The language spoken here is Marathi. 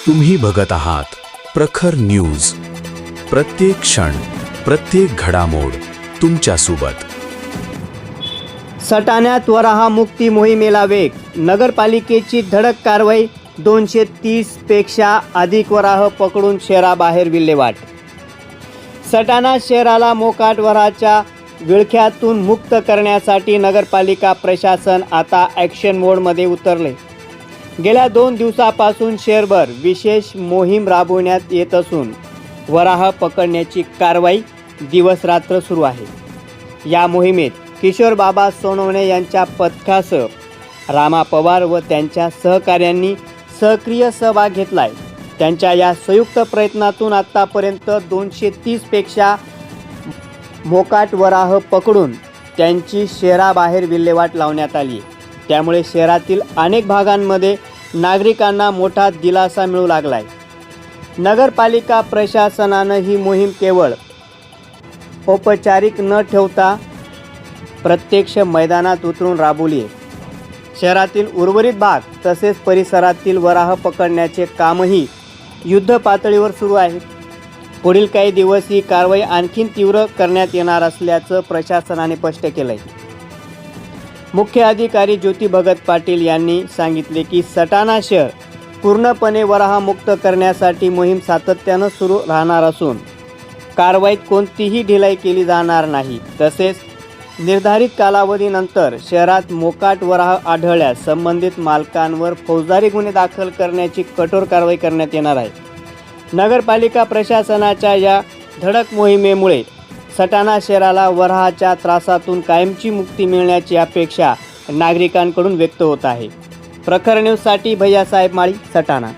तुम्ही बघत आहात प्रखर न्यूज. प्रत्येक क्षण, प्रत्येक घडामोड तुमच्या सोबत. सटाण्यात वराहा मुक्ती मोहिमेला वेग. नगरपालिकेची धडक कारवाई. 230 पेक्षा अधिक वराह पकडून शहराबाहेर विल्हेवाट. सटाणा शहराला मोकाट वराहाच्या विळख्यातून मुक्त करण्यासाठी नगरपालिका प्रशासन आता ॲक्शन मोडमध्ये उतरले. गेल्या 2 दिवसापासून शहरभर विशेष मोहीम राबवण्यात येत असून वराह पकडण्याची कारवाई दिवसरात्र सुरू आहे. या मोहिमेत किशोर बाबा सोनवणे यांच्या पथकासह रामा पवार व त्यांच्या सहकाऱ्यांनी सक्रिय सहभाग घेतलाय. त्यांच्या या संयुक्त प्रयत्नातून आत्तापर्यंत 230 पेक्षा मोकाट वराह पकडून त्यांची शहराबाहेर विल्हेवाट लावण्यात आली. त्यामुळे शहरातील अनेक भागांमध्ये नागरिकांना मोठा दिलासा मिळू लागलाय. नगरपालिका प्रशासनानं ही मोहीम केवळ औपचारिक न ठेवता प्रत्यक्ष मैदानात उतरून राबवली आहे. शहरातील उर्वरित भाग तसेच परिसरातील वराह पकडण्याचे कामही युद्ध पातळीवर सुरू आहे. पुढील काही दिवस ही कारवाई आणखीन तीव्र करण्यात येणार असल्याचं प्रशासनाने स्पष्ट केलं आहे. मुख्य अधिकारी ज्योती भगत पाटील यांनी सांगितले की सटाणा शहर पूर्णपणे वराहमुक्त करण्यासाठी मोहीम सातत्यानं सुरू राहणार असून कारवाईत कोणतीही ढिलाई केली जाणार नाही. तसेच निर्धारित कालावधीनंतर शहरात मोकाट वराह आढळल्यास संबंधित मालकांवर फौजदारी गुन्हे दाखल करण्याची कठोर कारवाई करण्यात येणार आहे. नगरपालिका प्रशासनाच्या या धडक मोहिमेमुळे सटाणा शहराला वराहाच्या त्रासातून कायमची मुक्ती मिळण्याची अपेक्षा नागरिकांकडून व्यक्त होत आहे. प्रखर न्यूजसाठी भैयासाहेब माळी, सटाणा.